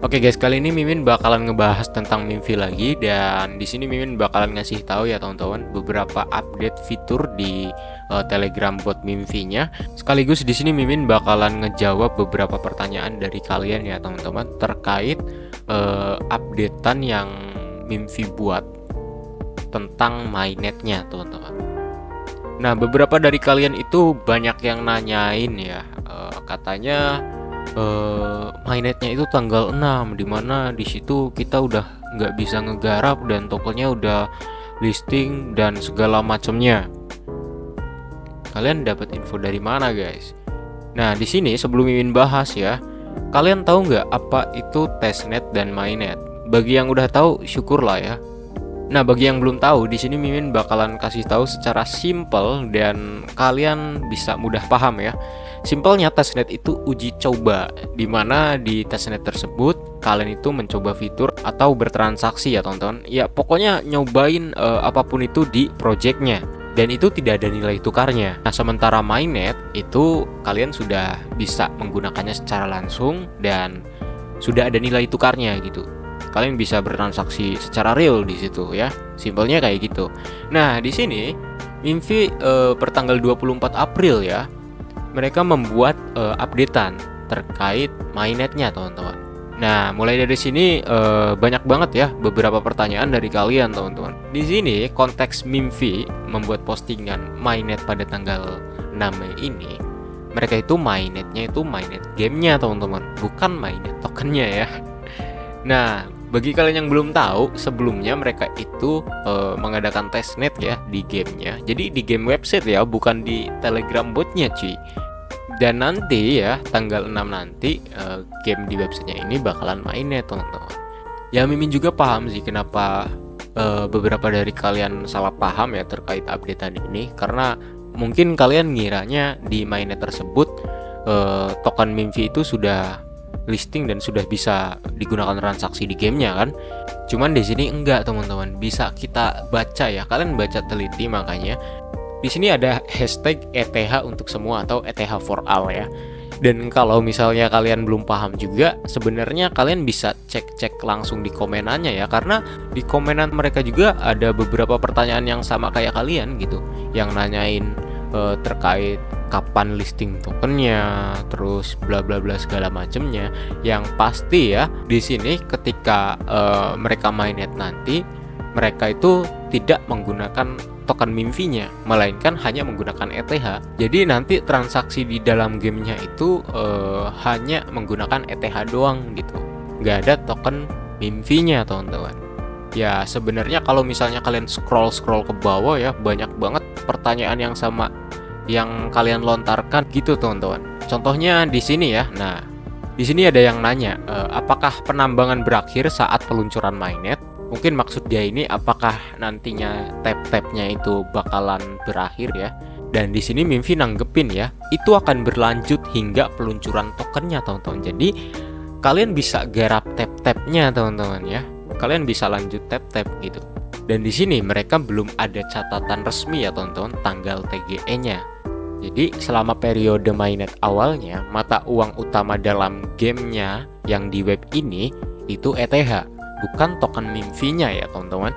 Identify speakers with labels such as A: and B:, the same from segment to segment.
A: Oke guys, kali ini Mimin bakalan ngebahas tentang Mimfi lagi, dan di sini Mimin bakalan ngasih tahu ya teman-teman beberapa update fitur di Telegram bot Mimfi-nya. Sekaligus di sini Mimin bakalan ngejawab beberapa pertanyaan dari kalian ya teman-teman terkait updatean yang Mimfi buat tentang mainnetnya teman-teman. Nah, beberapa dari kalian itu banyak yang nanyain ya, katanya mainnetnya itu tanggal 6, dimana di situ kita udah nggak bisa ngegarap dan tokennya udah listing dan segala macamnya. Kalian dapat info dari mana guys? Nah, di sini sebelum Mimin bahas ya, kalian tahu nggak apa itu testnet dan mainnet? Bagi yang udah tahu syukurlah ya. Nah, bagi yang belum tahu, di sini Mimin bakalan kasih tahu secara simple dan kalian bisa mudah paham ya. Simpelnya testnet itu uji coba, dimana di testnet tersebut kalian itu mencoba fitur atau bertransaksi ya teman-teman. Ya pokoknya nyobain apapun itu di projectnya, dan itu tidak ada nilai tukarnya. Nah, sementara mainnet itu kalian sudah bisa menggunakannya secara langsung dan sudah ada nilai tukarnya gitu. Kalian bisa bertransaksi secara real di situ ya. Simpelnya kayak gitu. Nah, di sini Mimfi pertanggal 24 April ya, mereka membuat updatean terkait mainnetnya teman-teman. Nah, mulai dari sini banyak banget ya beberapa pertanyaan dari kalian teman-teman. Di sini konteks Mimfi membuat postingan mainnet pada tanggal 6 Mei ini, mereka itu mainnetnya itu mainnet gamenya teman-teman, bukan mainnet tokennya ya. Nah, bagi kalian yang belum tahu, sebelumnya mereka itu mengadakan testnet ya di gamenya. Jadi di game website ya, bukan di Telegram botnya cuy. Dan nanti ya tanggal 6 nanti game di websitenya ini bakalan mainnya teman-teman. Ya Mimin juga paham sih kenapa beberapa dari kalian salah paham ya terkait updatean ini, karena mungkin kalian ngiranya di mainnet tersebut token Mimfi itu sudah listing dan sudah bisa digunakan transaksi di gamenya kan. Cuman di sini enggak teman-teman, bisa kita baca ya, kalian baca teliti. Makanya di sini ada hashtag ETH untuk semua atau ETH for all ya. Dan kalau misalnya kalian belum paham juga, sebenarnya kalian bisa cek-cek langsung di komenannya ya, karena di komenan mereka juga ada beberapa pertanyaan yang sama kayak kalian gitu, yang nanyain terkait kapan listing tokennya, terus bla bla bla segala macemnya. Yang pasti ya di sini ketika mereka mainnet nanti, mereka itu tidak menggunakan token Mimfi-nya, melainkan hanya menggunakan ETH. Jadi nanti transaksi di dalam gamenya itu hanya menggunakan ETH doang gitu, nggak ada token Mimfi-nya teman-teman. Ya sebenarnya kalau misalnya kalian scroll ke bawah ya, banyak banget pertanyaan yang sama yang kalian lontarkan gitu teman-teman. Contohnya di sini ya. Nah, di sini ada yang nanya, apakah penambangan berakhir saat peluncuran mainnet? Mungkin maksud dia ini apakah nantinya tap-tapnya itu bakalan berakhir ya. Dan di sini Mimfi nanggepin ya, itu akan berlanjut hingga peluncuran tokennya teman-teman. Jadi kalian bisa garap tap-tapnya teman-teman ya. Kalian bisa lanjut tap-tap gitu. Dan di sini mereka belum ada catatan resmi ya teman-teman tanggal TGE-nya. Jadi selama periode mainnet awalnya, mata uang utama dalam gamenya yang di web ini itu ETH, bukan token Mimfi-nya ya teman-teman.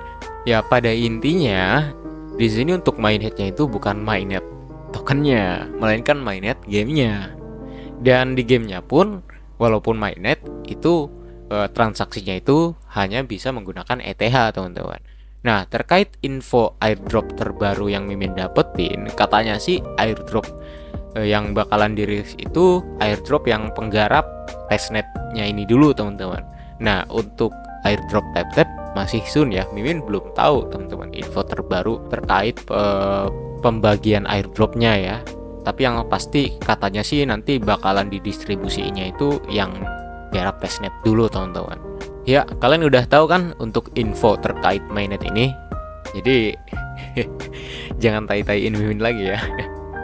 A: Ya pada intinya di sini untuk mainnetnya itu bukan mainnet tokennya, melainkan mainnet gamenya. Dan di gamenya pun walaupun mainnet itu transaksinya itu hanya bisa menggunakan ETH teman-teman. Nah, terkait info airdrop terbaru yang Mimin dapetin, katanya sih airdrop yang bakalan dirilis itu airdrop yang penggarap testnetnya ini dulu teman-teman. Nah, untuk airdrop tap-tap masih soon ya. Mimin belum tahu teman-teman info terbaru terkait pembagian airdropnya ya. Tapi yang pasti katanya sih nanti bakalan didistribusinya itu yang garap testnet dulu teman-teman. Ya, kalian udah tahu kan untuk info terkait mainnet ini. Jadi jangan tai-taiin Mimin lagi ya.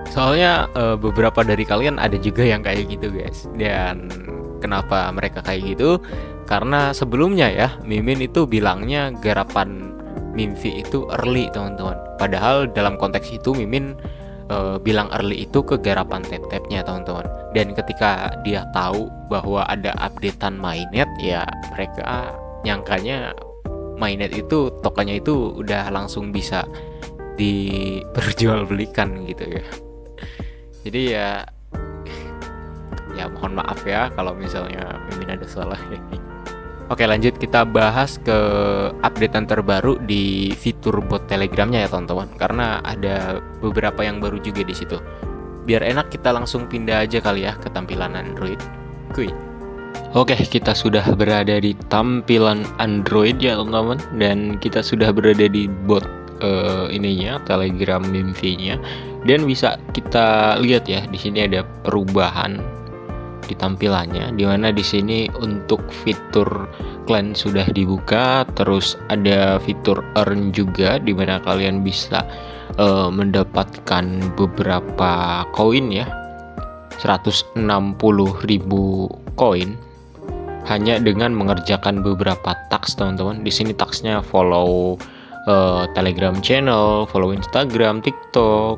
A: Soalnya beberapa dari kalian ada juga yang kayak gitu guys. Dan kenapa mereka kayak gitu? Karena sebelumnya ya Mimin itu bilangnya garapan Mimfi itu early teman-teman. Padahal dalam konteks itu Mimin bilang early itu ke garapan tap-tapnya teman-teman. Dan ketika dia tahu bahwa ada updatean mainnet, ya mereka nyangkanya mainnet itu tokennya itu udah langsung bisa diperjualbelikan gitu ya. Jadi ya mohon maaf ya kalau misalnya Mimin ada salah. Oke, lanjut kita bahas ke updatean terbaru di fitur bot Telegramnya ya teman-teman, karena ada beberapa yang baru juga di situ. Biar enak kita langsung pindah aja kali ya ke tampilan Android. Kuy. Oke, kita sudah berada di tampilan Android ya teman-teman, dan kita sudah berada di bot ininya Telegram Mimfi-nya, dan bisa kita lihat ya di sini ada perubahan di tampilannya, dimana di sini untuk fitur clan sudah dibuka, terus ada fitur earn juga, dimana kalian bisa mendapatkan beberapa koin ya, 160.000 koin hanya dengan mengerjakan beberapa task teman-teman. Di sini tasknya follow Telegram channel, follow Instagram, TikTok,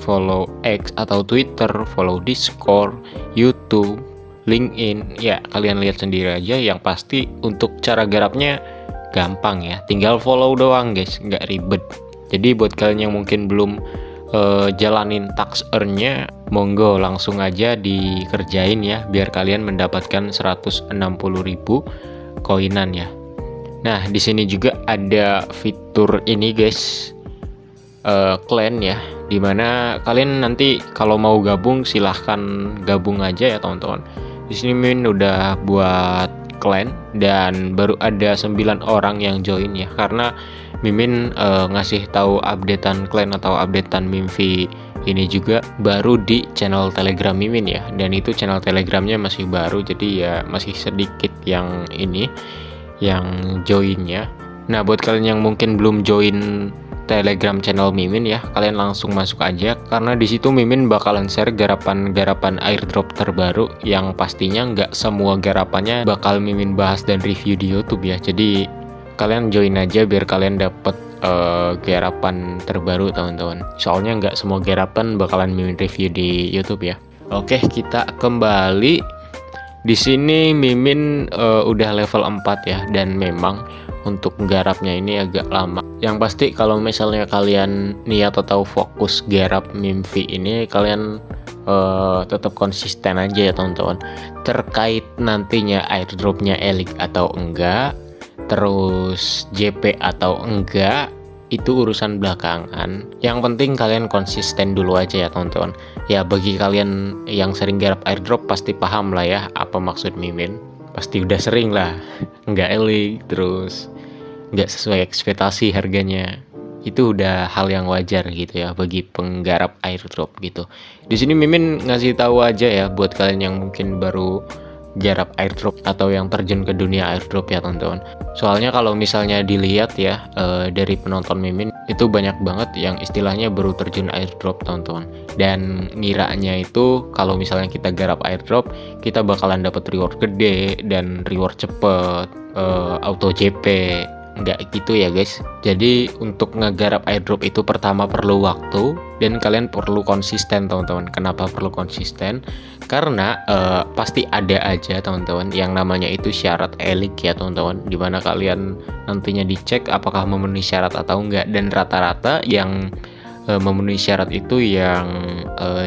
A: follow X atau Twitter, follow Discord, YouTube, LinkedIn. Ya kalian lihat sendiri aja. Yang pasti untuk cara garapnya gampang ya, tinggal follow doang guys, nggak ribet. Jadi buat kalian yang mungkin belum jalanin tax earn-nya, monggo langsung aja dikerjain ya, biar kalian mendapatkan 160.000 koinan ya. Nah di sini juga ada fitur ini guys, clan ya, dimana kalian nanti kalau mau gabung silahkan gabung aja ya teman-teman. Di sini Min udah buat clan dan baru ada 9 orang yang join ya, karena Mimin ngasih tahu updatean clan atau updatean Mimfi ini juga baru di channel Telegram Mimin ya, dan itu channel Telegramnya masih baru, jadi ya masih sedikit yang ini yang joinnya. Nah buat kalian yang mungkin belum join Telegram channel Mimin ya, kalian langsung masuk aja, karena di situ Mimin bakalan share garapan-garapan airdrop terbaru yang pastinya nggak semua garapannya bakal Mimin bahas dan review di YouTube ya. Jadi kalian join aja biar kalian dapet garapan terbaru teman-teman. Soalnya nggak semua garapan bakalan Mimin review di YouTube ya. Oke, kita kembali. Di sini Mimin udah level 4 ya, dan memang untuk garapnya ini agak lama. Yang pasti kalau misalnya kalian niat atau fokus garap Mimfi ini, kalian tetap konsisten aja ya teman-teman. Terkait nantinya airdropnya elik atau enggak, terus JP atau enggak, itu urusan belakangan. Yang penting kalian konsisten dulu aja ya teman-teman. Ya bagi kalian yang sering garap airdrop pasti paham lah ya apa maksud Mimin. Pasti udah sering lah nggak elik, terus nggak sesuai ekspektasi harganya. Itu udah hal yang wajar gitu ya bagi penggarap airdrop gitu. Di sini Mimin ngasih tahu aja ya buat kalian yang mungkin baru garap airdrop atau yang terjun ke dunia airdrop ya teman-teman. Soalnya kalau misalnya dilihat ya dari penonton Mimin itu banyak banget yang istilahnya baru terjun airdrop teman-teman, dan ngiranya itu kalau misalnya kita garap airdrop kita bakalan dapat reward gede dan reward cepet, auto JP. Nggak gitu ya guys. Jadi untuk ngegarap airdrop itu pertama perlu waktu, dan kalian perlu konsisten teman-teman. Kenapa perlu konsisten? Karena pasti ada aja teman-teman yang namanya itu syarat elik ya teman-teman, dimana kalian nantinya dicek apakah memenuhi syarat atau enggak, dan rata-rata yang memenuhi syarat itu yang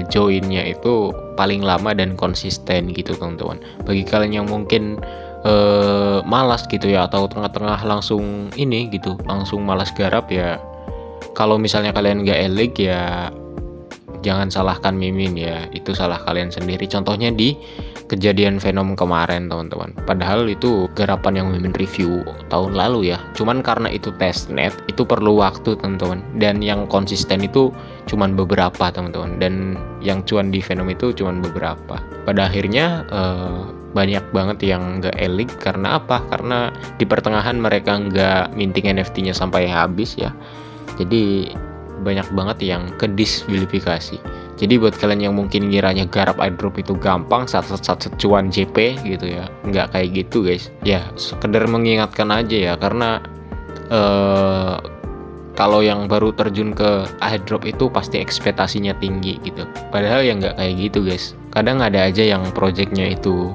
A: joinnya itu paling lama dan konsisten gitu teman-teman. Bagi kalian yang mungkin malas gitu ya, atau tengah-tengah langsung ini gitu, langsung malas garap ya, kalau misalnya kalian nggak elik ya jangan salahkan Mimin ya, itu salah kalian sendiri. Contohnya di kejadian Venom kemarin teman-teman, padahal itu garapan yang Mimin review tahun lalu ya, cuman karena itu testnet itu perlu waktu teman-teman, dan yang konsisten itu cuman beberapa teman-teman, dan yang cuan di Venom itu cuman beberapa. Pada akhirnya banyak banget yang nggak elik. Karena apa? Karena di pertengahan mereka nggak minting NFT-nya sampai habis ya, jadi banyak banget yang kediskualifikasi. Jadi buat kalian yang mungkin ngiranya garap airdrop itu gampang, sat cuan JP gitu ya, nggak kayak gitu guys. Ya sekedar mengingatkan aja ya, karena kalau yang baru terjun ke airdrop itu pasti ekspektasinya tinggi gitu. Padahal ya nggak kayak gitu guys. Kadang ada aja yang projectnya itu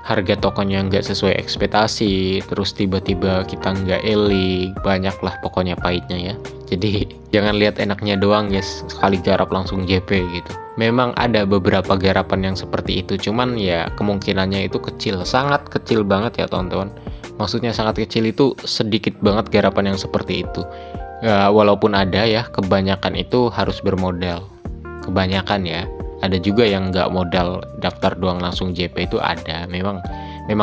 A: harga tokennya nggak sesuai ekspektasi, terus tiba-tiba kita nggak elik, banyak lah pokoknya pahitnya ya. Jadi jangan lihat enaknya doang guys, sekali garap langsung JP gitu. Memang ada beberapa garapan yang seperti itu, cuman ya kemungkinannya itu kecil, sangat kecil banget ya teman-teman. Maksudnya sangat kecil itu sedikit banget garapan yang seperti itu ya, walaupun ada ya, kebanyakan itu harus bermodal, kebanyakan ya. Ada juga yang nggak modal, daftar doang langsung JP itu ada, memang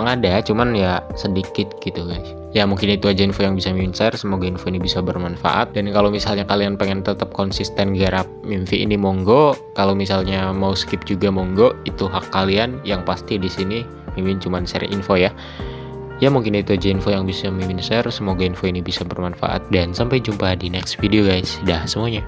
A: ada, cuman ya sedikit gitu guys. Ya mungkin itu aja info yang bisa Mimin share, semoga info ini bisa bermanfaat. Dan kalau misalnya kalian pengen tetap konsisten garap Mimfi ini monggo, kalau misalnya mau skip juga monggo, itu hak kalian. Yang pasti di sini Mimin cuma share info ya. Ya mungkin itu aja info yang bisa Mimin share, semoga info ini bisa bermanfaat dan sampai jumpa di next video guys. Dah semuanya.